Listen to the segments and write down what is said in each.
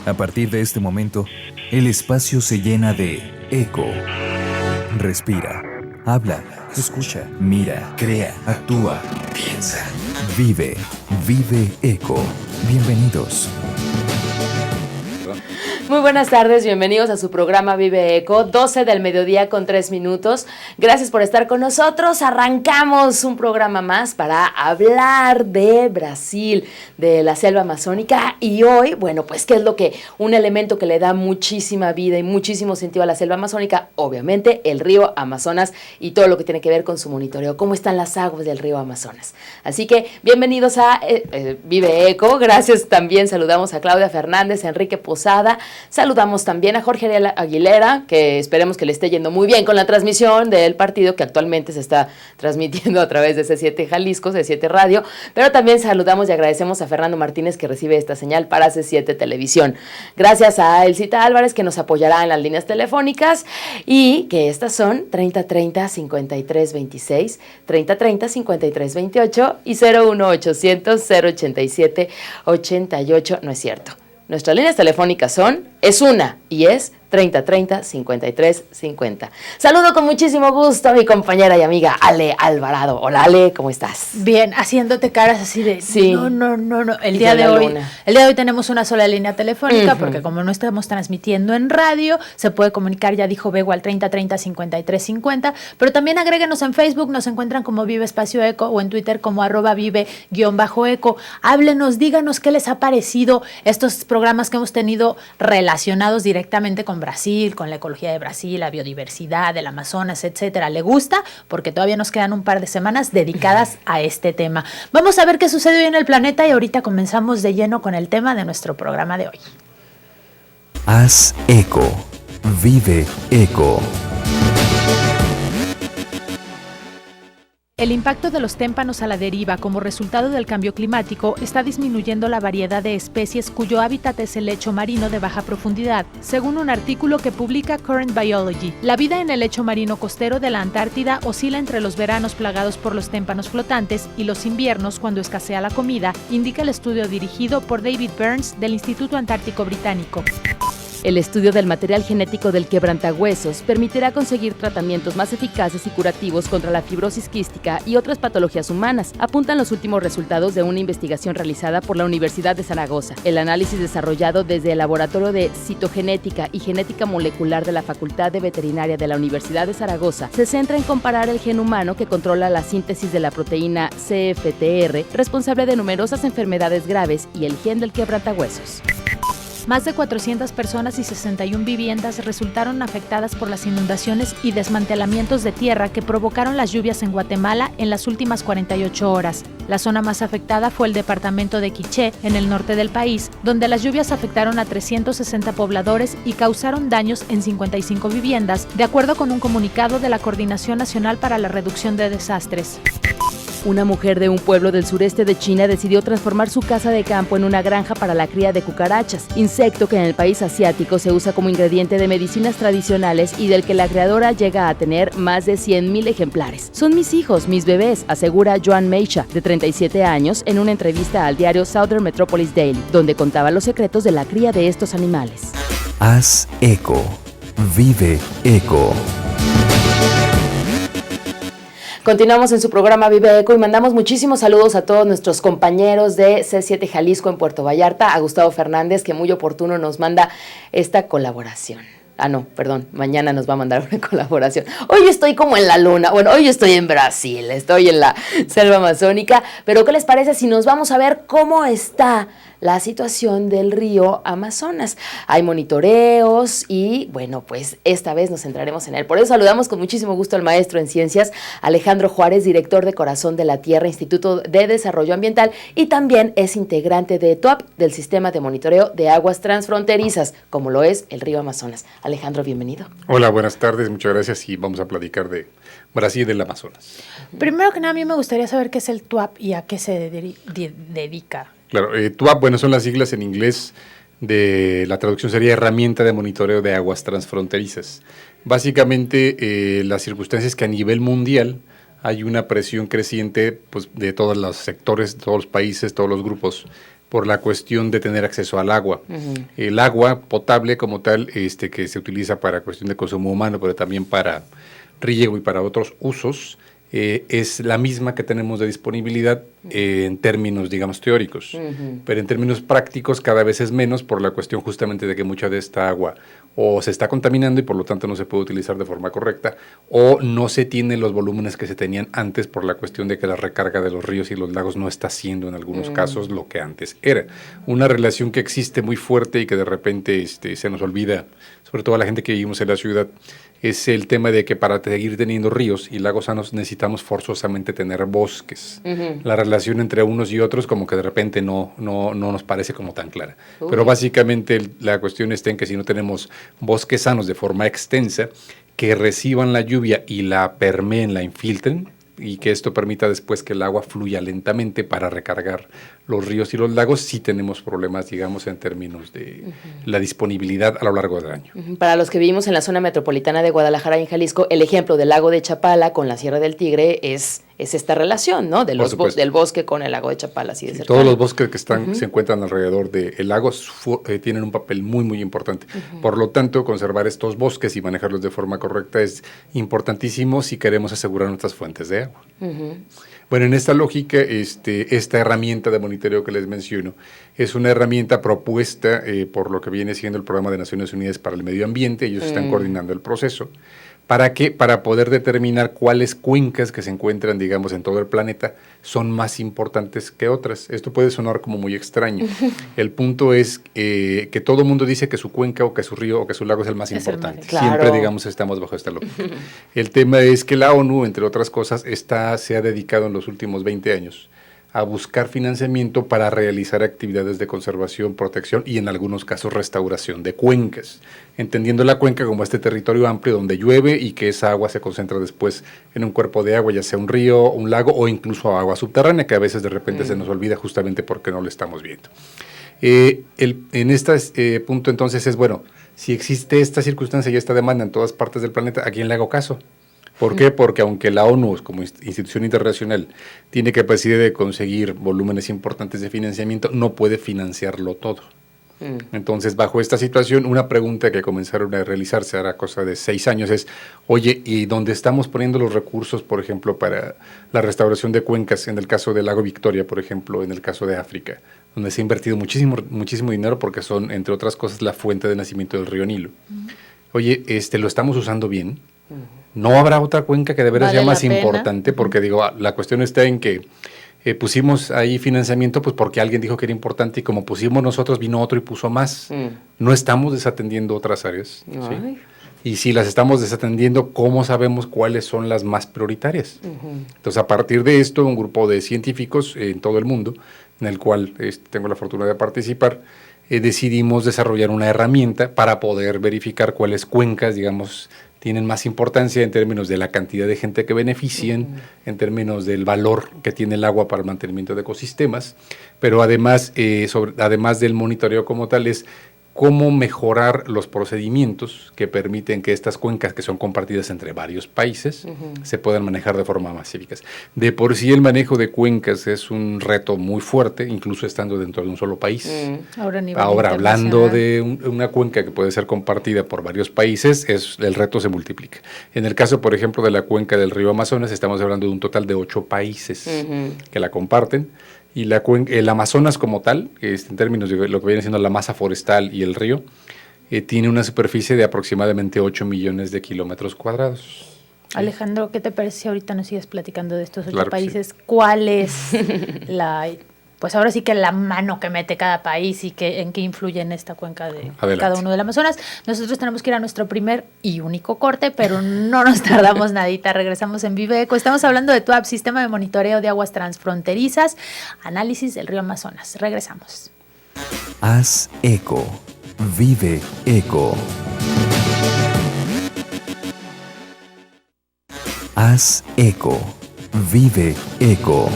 A partir de este momento, el espacio se llena de eco. Respira, habla, escucha, mira, crea, actúa, piensa, vive, vive eco. Bienvenidos. Muy buenas tardes, bienvenidos a su programa Vive Eco, 12 del mediodía con 3 minutos. Gracias por estar con nosotros. Arrancamos un programa más para hablar de Brasil, de la selva amazónica. Y hoy, bueno, pues, ¿qué es lo que un elemento que le da muchísima vida y muchísimo sentido a la selva amazónica? Obviamente, el río Amazonas y todo lo que tiene que ver con su monitoreo. ¿Cómo están las aguas del río Amazonas? Así que, bienvenidos a Vive Eco. Gracias también, saludamos a Claudia Fernández, a Enrique Posada. Saludamos también a Jorge Aguilera, que esperemos que le esté yendo muy bien con la transmisión del partido que actualmente se está transmitiendo a través de C7 Jalisco, C7 Radio, pero también saludamos y agradecemos a Fernando Martínez que recibe esta señal para C7 Televisión. Gracias a Elcita Álvarez que nos apoyará en las líneas telefónicas y que estas son 3030-5326, 3030-5328 y 01800-087-88, no es cierto. Nuestras líneas telefónicas es una y es 3030-5350. Saludo con muchísimo gusto a mi compañera y amiga Ale Alvarado. Hola Ale, ¿cómo estás? Bien, haciéndote caras así de sí. No. El día de hoy tenemos una sola línea telefónica porque como no estamos transmitiendo en radio, se puede comunicar, ya dijo Bego, al 3030-5350, pero también agréguenos en Facebook, nos encuentran como Vive Espacio Eco o en Twitter como @vive_eco. Háblenos, díganos qué les ha parecido estos programas que hemos tenido relacionados directamente con Brasil, con la ecología de Brasil, la biodiversidad del Amazonas, etcétera. ¿Le gusta? Porque todavía nos quedan un par de semanas dedicadas a este tema. Vamos a ver qué sucede hoy en el planeta y ahorita comenzamos de lleno con el tema de nuestro programa de hoy. Haz eco. Vive eco. El impacto de los témpanos a la deriva como resultado del cambio climático está disminuyendo la variedad de especies cuyo hábitat es el lecho marino de baja profundidad, según un artículo que publica Current Biology. La vida en el lecho marino costero de la Antártida oscila entre los veranos plagados por los témpanos flotantes y los inviernos cuando escasea la comida, indica el estudio dirigido por David Burns del Instituto Antártico Británico. El estudio del material genético del quebrantahuesos permitirá conseguir tratamientos más eficaces y curativos contra la fibrosis quística y otras patologías humanas, apuntan los últimos resultados de una investigación realizada por la Universidad de Zaragoza. El análisis desarrollado desde el Laboratorio de Citogenética y Genética Molecular de la Facultad de Veterinaria de la Universidad de Zaragoza se centra en comparar el gen humano que controla la síntesis de la proteína CFTR, responsable de numerosas enfermedades graves, y el gen del quebrantahuesos. Más de 400 personas y 61 viviendas resultaron afectadas por las inundaciones y desmantelamientos de tierra que provocaron las lluvias en Guatemala en las últimas 48 horas. La zona más afectada fue el departamento de Quiché, en el norte del país, donde las lluvias afectaron a 360 pobladores y causaron daños en 55 viviendas, de acuerdo con un comunicado de la Coordinación Nacional para la Reducción de Desastres. Una mujer de un pueblo del sureste de China decidió transformar su casa de campo en una granja para la cría de cucarachas, insecto que en el país asiático se usa como ingrediente de medicinas tradicionales y del que la creadora llega a tener más de 100,000 ejemplares. Son mis hijos, mis bebés, asegura Joan Meisha, de 37 años, en una entrevista al diario Southern Metropolis Daily, donde contaba los secretos de la cría de estos animales. Haz eco. Vive eco. Continuamos en su programa Vive Eco y mandamos muchísimos saludos a todos nuestros compañeros de C7 Jalisco en Puerto Vallarta, a Gustavo Fernández, que muy oportuno nos manda esta colaboración. Mañana nos va a mandar una colaboración. Hoy estoy como en la luna, hoy estoy en Brasil, estoy en la selva amazónica, pero ¿qué les parece si nos vamos a ver cómo está la situación del río Amazonas? Hay monitoreos y, pues esta vez nos centraremos en él. Por eso saludamos con muchísimo gusto al maestro en ciencias, Alejandro Juárez, director de Corazón de la Tierra, Instituto de Desarrollo Ambiental, y también es integrante de TOAP, del Sistema de Monitoreo de Aguas Transfronterizas, como lo es el río Amazonas. Alejandro, bienvenido. Hola, buenas tardes, muchas gracias, y vamos a platicar de Brasil y del Amazonas. Primero que nada, a mí me gustaría saber qué es el TOAP y a qué se dedica. Claro, TOAP, son las siglas en inglés de, la traducción sería Herramienta de Monitoreo de Aguas Transfronterizas. Básicamente, las circunstancias que a nivel mundial hay una presión creciente, pues, de todos los sectores, todos los países, todos los grupos, por la cuestión de tener acceso al agua. El agua potable como tal, que se utiliza para cuestión de consumo humano, pero también para riego y para otros usos, es la misma que tenemos de disponibilidad en términos, digamos, teóricos. Pero en términos prácticos cada vez es menos por la cuestión justamente de que mucha de esta agua o se está contaminando y por lo tanto no se puede utilizar de forma correcta, o no se tienen los volúmenes que se tenían antes por la cuestión de que la recarga de los ríos y los lagos no está siendo en algunos casos lo que antes era. Una relación que existe muy fuerte y que de repente se nos olvida, sobre todo a la gente que vivimos en la ciudad, es el tema de que para seguir teniendo ríos y lagos sanos necesitamos forzosamente tener bosques. La relación entre unos y otros como que de repente no nos parece como tan clara. Pero básicamente la cuestión está en que si no tenemos bosques sanos de forma extensa, que reciban la lluvia y la permeen, la infiltren, y que esto permita después que el agua fluya lentamente para recargar los ríos y los lagos, sí tenemos problemas, digamos, en términos de la disponibilidad a lo largo del año. Para los que vivimos en la zona metropolitana de Guadalajara y en Jalisco, el ejemplo del lago de Chapala con la Sierra del Tigre es esta relación, ¿no? Del bosque con el lago de Chapala. Así de todos los bosques que se encuentran alrededor del lago tienen un papel muy, muy importante. Por lo tanto, conservar estos bosques y manejarlos de forma correcta es importantísimo si queremos asegurar nuestras fuentes de agua. Bueno, en esta lógica, esta herramienta de monitoreo que les menciono es una herramienta propuesta por lo que viene siendo el Programa de Naciones Unidas para el Medio Ambiente. Ellos están coordinando el proceso. ¿Para qué? Para poder determinar cuáles cuencas que se encuentran, digamos, en todo el planeta son más importantes que otras. Esto puede sonar como muy extraño. El punto es que todo el mundo dice que su cuenca o que su río o que su lago es el más importante. Claro. Siempre, digamos, estamos bajo esta lógica. El tema es que la ONU, entre otras cosas, se ha dedicado en los últimos 20 años a buscar financiamiento para realizar actividades de conservación, protección y en algunos casos restauración de cuencas, entendiendo la cuenca como este territorio amplio donde llueve y que esa agua se concentra después en un cuerpo de agua, ya sea un río, un lago o incluso agua subterránea, que a veces de repente se nos olvida justamente porque no lo estamos viendo. En este punto entonces es, bueno, si existe esta circunstancia y esta demanda en todas partes del planeta, ¿a quién le hago caso? ¿Por qué? Porque aunque la ONU, como institución internacional, tiene capacidad de conseguir volúmenes importantes de financiamiento, no puede financiarlo todo. Entonces, bajo esta situación, una pregunta que comenzaron a realizarse ahora cosa de 6 años es, oye, ¿y dónde estamos poniendo los recursos, por ejemplo, para la restauración de cuencas, en el caso del lago Victoria, por ejemplo, en el caso de África, donde se ha invertido muchísimo dinero porque son, entre otras cosas, la fuente de nacimiento del río Nilo? Oye, ¿lo estamos usando bien? ¿No habrá otra cuenca que de veras sea más importante? Porque digo, la cuestión está en que pusimos ahí financiamiento pues porque alguien dijo que era importante y como pusimos nosotros vino otro y puso más. No estamos desatendiendo otras áreas. ¿Sí? Y si las estamos desatendiendo, ¿cómo sabemos cuáles son las más prioritarias? Entonces, a partir de esto, un grupo de científicos en todo el mundo, en el cual tengo la fortuna de participar, decidimos desarrollar una herramienta para poder verificar cuáles cuencas, digamos, tienen más importancia en términos de la cantidad de gente que benefician, en términos del valor que tiene el agua para el mantenimiento de ecosistemas, pero además, además del monitoreo como tal, es cómo mejorar los procedimientos que permiten que estas cuencas, que son compartidas entre varios países, se puedan manejar de forma más eficaz. De por sí el manejo de cuencas es un reto muy fuerte, incluso estando dentro de un solo país. Ahora hablando de una cuenca que puede ser compartida por varios países, el reto se multiplica. En el caso, por ejemplo, de la cuenca del río Amazonas, estamos hablando de un total de 8 países que la comparten. Y el Amazonas como tal, en términos de lo que viene siendo la masa forestal y el río, tiene una superficie de aproximadamente 8 millones de kilómetros cuadrados. Alejandro, ¿qué te parece si ahorita nos sigues platicando de estos 8 países? Sí. ¿Cuál es pues ahora sí que la mano que mete cada país y en qué influye en esta cuenca de cada uno del Amazonas? Nosotros tenemos que ir a nuestro primer y único corte, pero no nos tardamos nadita. Regresamos en Vive Eco. Estamos hablando de TUAP, Sistema de Monitoreo de Aguas Transfronterizas, análisis del río Amazonas. Regresamos. Haz eco. Vive Eco. Haz eco. Vive Eco.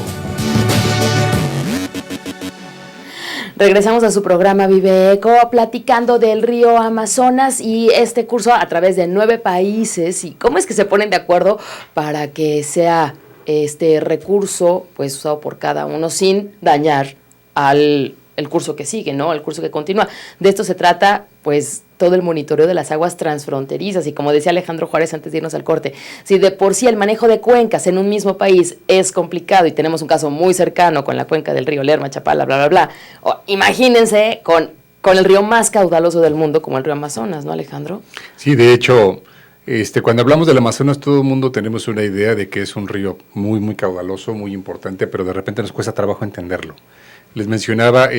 Regresamos a su programa Vive Eco, platicando del río Amazonas y este curso a través de 9 países y cómo es que se ponen de acuerdo para que sea este recurso pues usado por cada uno sin dañar al el curso que sigue, ¿no? El curso que continúa. De esto se trata, pues, todo el monitoreo de las aguas transfronterizas. Y como decía Alejandro Juárez antes de irnos al corte, si de por sí el manejo de cuencas en un mismo país es complicado y tenemos un caso muy cercano con la cuenca del río Lerma, Chapala, bla, bla, bla, imagínense con el río más caudaloso del mundo como el río Amazonas, ¿no, Alejandro? Sí, de hecho, cuando hablamos del Amazonas, todo el mundo tenemos una idea de que es un río muy, muy caudaloso, muy importante, pero de repente nos cuesta trabajo entenderlo. Les mencionaba,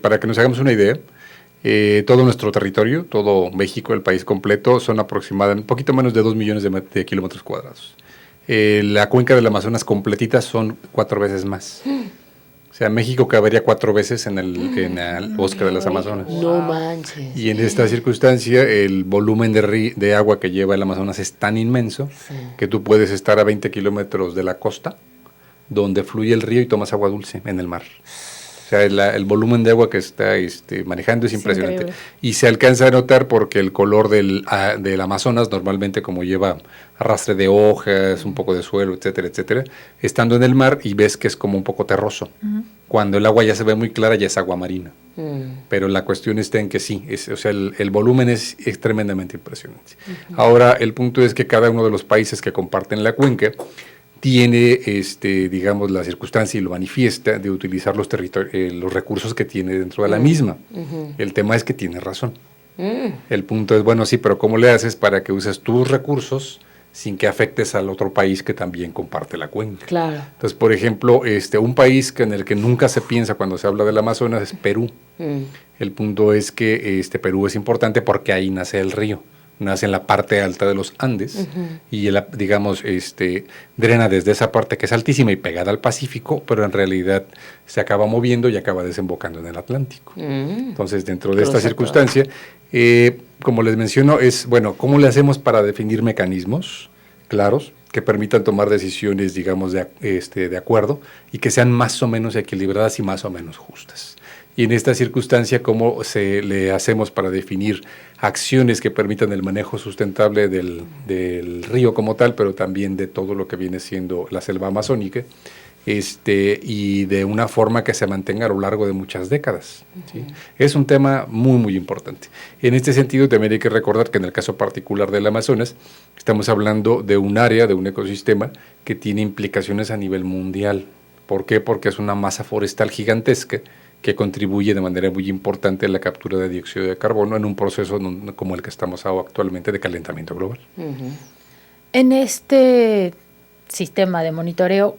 para que nos hagamos una idea, todo nuestro territorio, todo México, el país completo, son aproximadamente un poquito menos de 2 millones de kilómetros cuadrados. La cuenca del Amazonas completita son 4 veces más. O sea, México cabería 4 veces en el bosque de las Amazonas. No manches. Y en esta circunstancia, el volumen de agua que lleva el Amazonas es tan inmenso que tú puedes estar a 20 kilómetros de la costa, donde fluye el río y tomas agua dulce en el mar. O sea, el volumen de agua que está manejando es impresionante. Increíble. Y se alcanza a notar porque el color del Amazonas, normalmente como lleva arrastre de hojas, un poco de suelo, etcétera, etcétera, estando en el mar y ves que es como un poco terroso. Cuando el agua ya se ve muy clara, ya es agua marina. Pero la cuestión está en que sí, el volumen es tremendamente impresionante. Ahora, el punto es que cada uno de los países que comparten la cuenca tiene, digamos, la circunstancia y lo manifiesta de utilizar los recursos que tiene dentro de la misma. El tema es que tiene razón. El punto es, bueno, sí, pero ¿cómo le haces para que uses tus recursos sin que afectes al otro país que también comparte la cuenca? Claro. Entonces, por ejemplo, un país en el que nunca se piensa cuando se habla del Amazonas es Perú. El punto es que Perú es importante porque ahí nace el río. Nace en la parte alta de los Andes y, digamos, drena desde esa parte que es altísima y pegada al Pacífico, pero en realidad se acaba moviendo y acaba desembocando en el Atlántico. Entonces, dentro de esta circunstancia, como les menciono, es, bueno, ¿cómo le hacemos para definir mecanismos claros que permitan tomar decisiones, digamos, de acuerdo y que sean más o menos equilibradas y más o menos justas? Y en esta circunstancia, ¿cómo le hacemos para definir acciones que permitan el manejo sustentable del río como tal, pero también de todo lo que viene siendo la selva amazónica, y de una forma que se mantenga a lo largo de muchas décadas? ¿Sí? Es un tema muy, muy importante. En este sentido, también hay que recordar que en el caso particular del Amazonas, estamos hablando de un área, de un ecosistema que tiene implicaciones a nivel mundial. ¿Por qué? Porque es una masa forestal gigantesca que contribuye de manera muy importante a la captura de dióxido de carbono en un proceso como el que estamos actualmente de calentamiento global. En este sistema de monitoreo,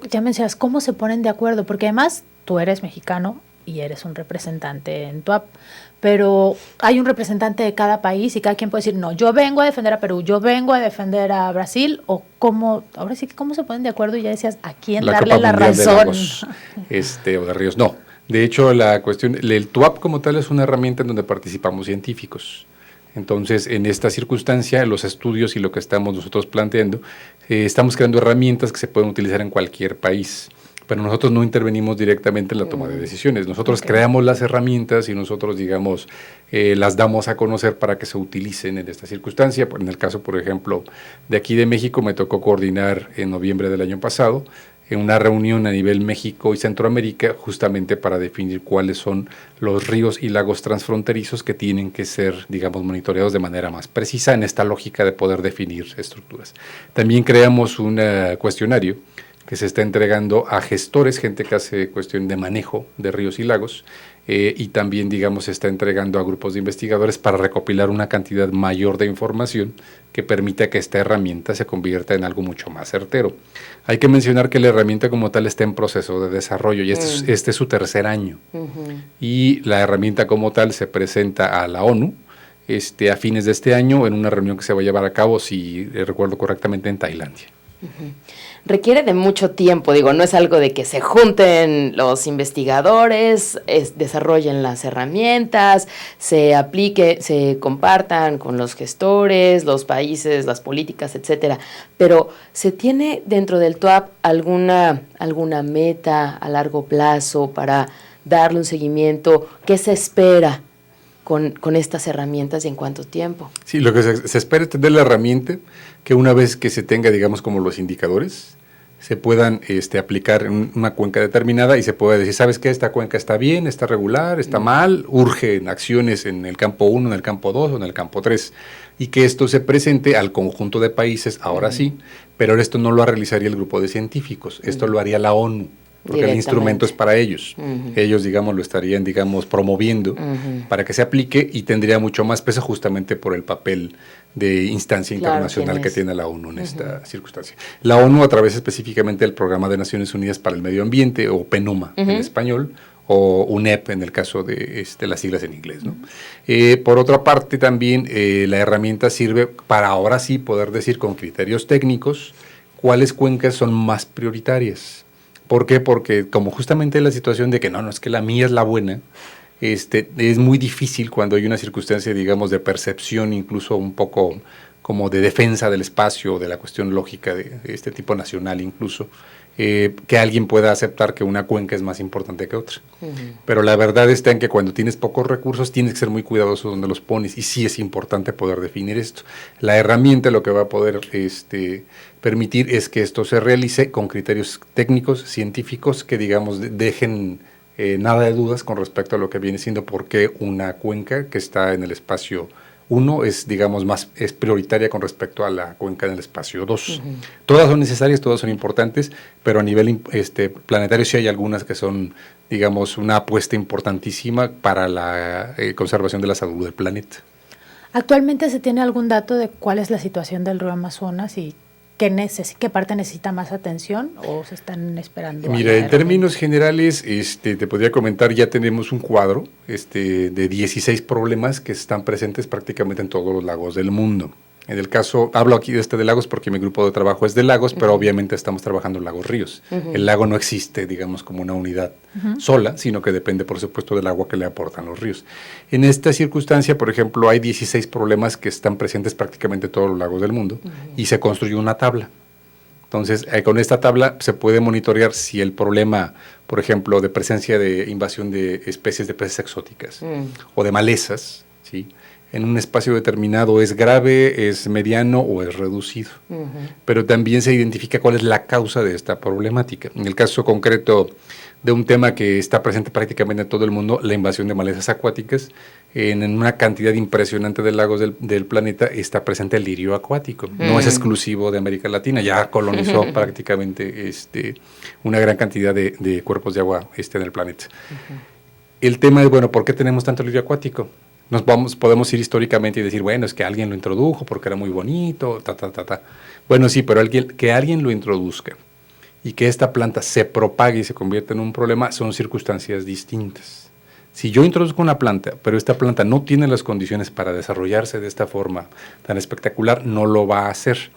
ya mencionas, ¿cómo se ponen de acuerdo? Porque además tú eres mexicano y eres un representante en TUAP, pero hay un representante de cada país y cada quien puede decir, no, yo vengo a defender a Perú, yo vengo a defender a Brasil, o cómo, ahora sí que cómo se ponen de acuerdo y ya decías, ¿a quién darle la razón? De lagos, o de ríos, no. De hecho, la cuestión, el TUAP como tal es una herramienta en donde participamos científicos. Entonces, en esta circunstancia, los estudios y lo que estamos nosotros planteando, estamos creando herramientas que se pueden utilizar en cualquier país, pero nosotros no intervenimos directamente en la toma de decisiones. Nosotros creamos las herramientas y nosotros, digamos, las damos a conocer para que se utilicen en esta circunstancia. En el caso, por ejemplo, de aquí de México, me tocó coordinar en noviembre del año pasado en una reunión a nivel México y Centroamérica, justamente para definir cuáles son los ríos y lagos transfronterizos que tienen que ser, digamos, monitoreados de manera más precisa en esta lógica de poder definir estructuras. También creamos un cuestionario que se está entregando a gestores, gente que hace cuestión de manejo de ríos y lagos, y también, digamos, se está entregando a grupos de investigadores para recopilar una cantidad mayor de información que permita que esta herramienta se convierta en algo mucho más certero. Hay que mencionar que la herramienta como tal está en proceso de desarrollo y este es su tercer año. Y la herramienta como tal se presenta a la ONU a fines de este año en una reunión que se va a llevar a cabo, si recuerdo correctamente, en Tailandia. Requiere de mucho tiempo, digo, no es algo de que se junten los investigadores, desarrollen las herramientas, se compartan con los gestores, los países, las políticas, etcétera. Pero ¿se tiene dentro del TUAP alguna meta a largo plazo para darle un seguimiento? ¿Qué se espera con estas herramientas y en cuánto tiempo? Sí, lo que se espera es tener la herramienta que una vez que se tenga, digamos, como los indicadores, se puedan aplicar en una cuenca determinada y se puede decir, ¿sabes qué? Esta cuenca está bien, está regular, está mal, urgen acciones en el campo 1, en el campo 2 o en el campo 3. Y que esto se presente al conjunto de países, ahora sí, pero esto no lo realizaría el grupo de científicos, esto lo haría la ONU. Porque el instrumento es para ellos. Ellos, digamos, lo estarían, digamos, promoviendo para que se aplique y tendría mucho más peso justamente por el papel de instancia internacional que tiene la ONU en esta circunstancia. La ONU, a través específicamente del Programa de Naciones Unidas para el Medio Ambiente, o PNUMA en español, o UNEP en el caso de las siglas en inglés, ¿no? Por otra parte, también la herramienta sirve para ahora sí poder decir con criterios técnicos cuáles cuencas son más prioritarias. ¿Por qué? Porque como justamente la situación de que no, es que la mía es la buena, es muy difícil cuando hay una circunstancia, digamos, de percepción, incluso un poco como de defensa del espacio, de la cuestión lógica de este tipo nacional incluso, que alguien pueda aceptar que una cuenca es más importante que otra. Pero la verdad está en que cuando tienes pocos recursos tienes que ser muy cuidadoso donde los pones, y sí es importante poder definir esto. La herramienta lo que va a poder permitir es que esto se realice con criterios técnicos, científicos, que digamos dejen nada de dudas con respecto a lo que viene siendo por qué una cuenca que está en el espacio 1 es, digamos, es prioritaria con respecto a la cuenca en el espacio 2. Todas son necesarias, todas son importantes, pero a nivel planetario sí hay algunas que son, digamos, una apuesta importantísima para la conservación de la salud del planeta. ¿Actualmente se tiene algún dato de cuál es la situación del río Amazonas y qué parte necesita más atención, o se están esperando? Mira, en términos generales, te podría comentar, ya tenemos un cuadro de 16 problemas que están presentes prácticamente en todos los lagos del mundo. En el caso, hablo aquí de lagos porque mi grupo de trabajo es de lagos, pero obviamente estamos trabajando en lagos-ríos. El lago no existe, digamos, como una unidad sola, sino que depende, por supuesto, del agua que le aportan los ríos. En esta circunstancia, por ejemplo, hay 16 problemas que están presentes prácticamente en todos los lagos del mundo y se construyó una tabla. Entonces, con esta tabla se puede monitorear si el problema, por ejemplo, de presencia de invasión de especies de peces exóticas o de malezas, ¿sí?, en un espacio determinado es grave, es mediano o es reducido. Pero también se identifica cuál es la causa de esta problemática. En el caso concreto de un tema que está presente prácticamente en todo el mundo, la invasión de malezas acuáticas, en una cantidad impresionante de lagos del planeta está presente el lirio acuático. No es exclusivo de América Latina, ya colonizó prácticamente una gran cantidad de cuerpos de agua en el planeta. El tema es, bueno, ¿por qué tenemos tanto lirio acuático? Podemos ir históricamente y decir, bueno, es que alguien lo introdujo porque era muy bonito, Bueno, sí, pero que alguien lo introduzca y que esta planta se propague y se convierta en un problema son circunstancias distintas. Si yo introduzco una planta, pero esta planta no tiene las condiciones para desarrollarse de esta forma tan espectacular, no lo va a hacer.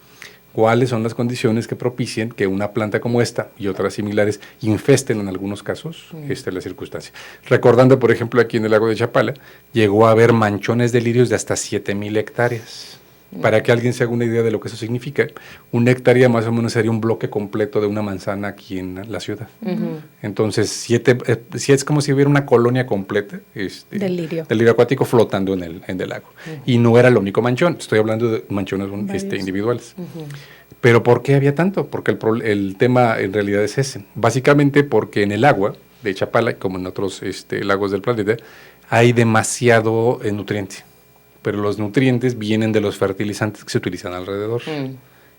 ¿Cuáles son las condiciones que propicien que una planta como esta y otras similares infesten en algunos casos la circunstancia? Recordando, por ejemplo, aquí en el lago de Chapala, llegó a haber manchones de lirios de hasta 7,000 hectáreas. Para que alguien se haga una idea de lo que eso significa, una hectárea más o menos sería un bloque completo de una manzana aquí en la ciudad. Entonces, si es como si hubiera una colonia completa del lirio acuático flotando en el lago. Y no era el único manchón, estoy hablando de manchones individuales. Pero ¿por qué había tanto? Porque el tema en realidad es ese. Básicamente porque en el agua de Chapala, como en otros lagos del planeta, hay demasiado nutriente. Pero los nutrientes vienen de los fertilizantes que se utilizan alrededor.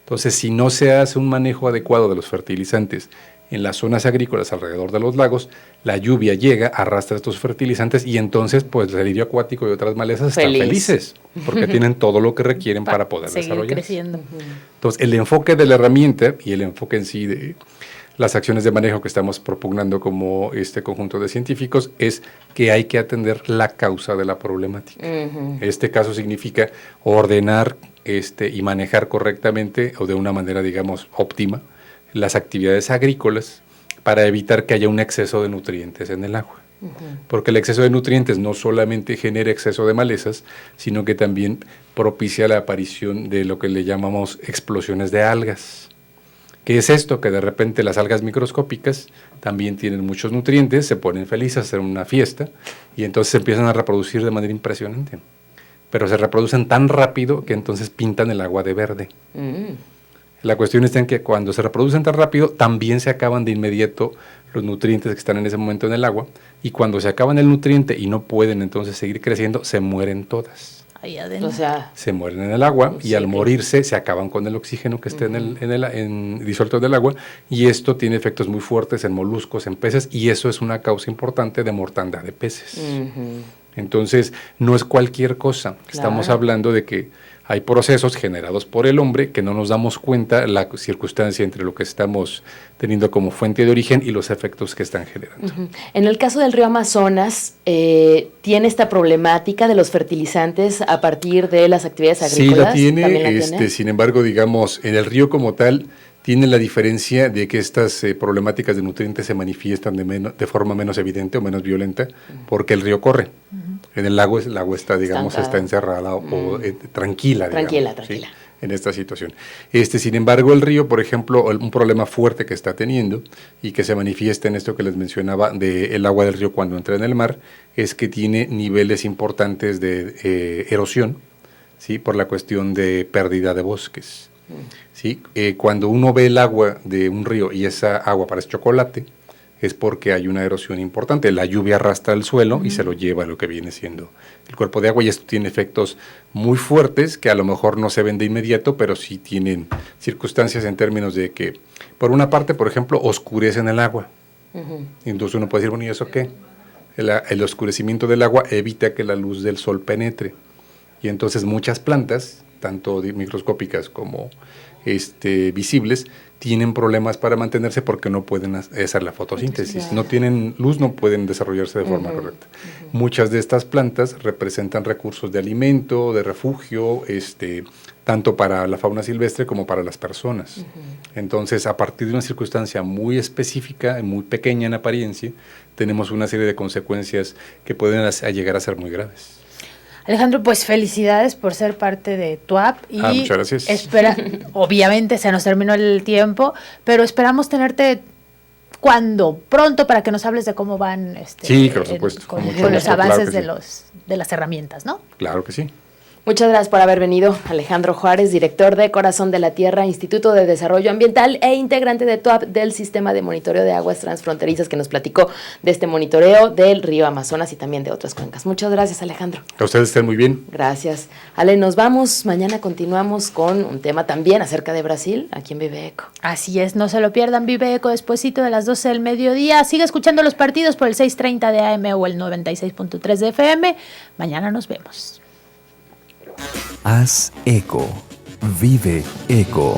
Entonces, si no se hace un manejo adecuado de los fertilizantes en las zonas agrícolas alrededor de los lagos, la lluvia llega, arrastra estos fertilizantes y entonces, pues, el lirio acuático y otras malezas están felices, porque tienen todo lo que requieren para poder desarrollarse. Creciendo. Entonces, el enfoque de la herramienta y el enfoque en sí de las acciones de manejo que estamos propugnando como este conjunto de científicos es que hay que atender la causa de la problemática. Este caso significa ordenar y manejar correctamente o de una manera, digamos, óptima las actividades agrícolas para evitar que haya un exceso de nutrientes en el agua. Porque el exceso de nutrientes no solamente genera exceso de malezas, sino que también propicia la aparición de lo que le llamamos explosiones de algas. ¿Qué es esto? Que de repente las algas microscópicas también tienen muchos nutrientes, se ponen felices a hacer una fiesta y entonces se empiezan a reproducir de manera impresionante. Pero se reproducen tan rápido que entonces pintan el agua de verde. La cuestión está en que cuando se reproducen tan rápido, también se acaban de inmediato los nutrientes que están en ese momento en el agua, y cuando se acaban el nutriente y no pueden entonces seguir creciendo, se mueren todas. Ahí adentro. O sea, se mueren en el agua y al morirse se acaban con el oxígeno que está disuelto del agua, y esto tiene efectos muy fuertes en moluscos, en peces, y eso es una causa importante de mortandad de peces. Entonces, no es cualquier cosa. Claro. Estamos hablando de que hay procesos generados por el hombre que no nos damos cuenta la circunstancia entre lo que estamos teniendo como fuente de origen y los efectos que están generando. En el caso del río Amazonas, ¿tiene esta problemática de los fertilizantes a partir de las actividades agrícolas? Sí, la tiene. Sin embargo, digamos, en el río como tal, tiene la diferencia de que estas problemáticas de nutrientes se manifiestan de forma menos evidente o menos violenta, porque el río corre. En el agua está, digamos, está encerrada o tranquila. Tranquila. ¿Sí? En esta situación. Sin embargo, el río, por ejemplo, un problema fuerte que está teniendo y que se manifiesta en esto que les mencionaba del agua del río cuando entra en el mar, es que tiene niveles importantes de erosión, ¿sí? Por la cuestión de pérdida de bosques. ¿Sí? Cuando uno ve el agua de un río y esa agua parece chocolate, es porque hay una erosión importante. La lluvia arrastra el suelo y se lo lleva a lo que viene siendo el cuerpo de agua, y esto tiene efectos muy fuertes que a lo mejor no se ven de inmediato, pero sí tienen circunstancias en términos de que, por una parte, por ejemplo, oscurecen el agua. Entonces uno puede decir, bueno, ¿y eso qué? El oscurecimiento del agua evita que la luz del sol penetre, y entonces muchas plantas, tanto microscópicas como visibles, tienen problemas para mantenerse porque no pueden hacer la fotosíntesis. No tienen luz, no pueden desarrollarse de forma correcta. Muchas de estas plantas representan recursos de alimento, de refugio, tanto para la fauna silvestre como para las personas. Entonces, a partir de una circunstancia muy específica y muy pequeña en apariencia, tenemos una serie de consecuencias que pueden llegar a ser muy graves. Alejandro, pues felicidades por ser parte de TUAP y muchas gracias. Obviamente se nos terminó el tiempo, pero esperamos tenerte pronto para que nos hables de cómo van sí, por supuesto, con los avances de las herramientas, ¿no? Claro que sí. Muchas gracias por haber venido, Alejandro Juárez, director de Corazón de la Tierra, Instituto de Desarrollo Ambiental e integrante de TUAP del Sistema de Monitoreo de Aguas Transfronterizas, que nos platicó de este monitoreo del río Amazonas y también de otras cuencas. Muchas gracias, Alejandro. A ustedes estén muy bien. Gracias. Ale, nos vamos. Mañana continuamos con un tema también acerca de Brasil, aquí en Vive Eco. Así es, no se lo pierdan, Vive Eco despuesito de las 12 del mediodía. Sigue escuchando los partidos por el 6:30 de AM o el 96.3 de FM. Mañana nos vemos. Haz eco. Vive eco.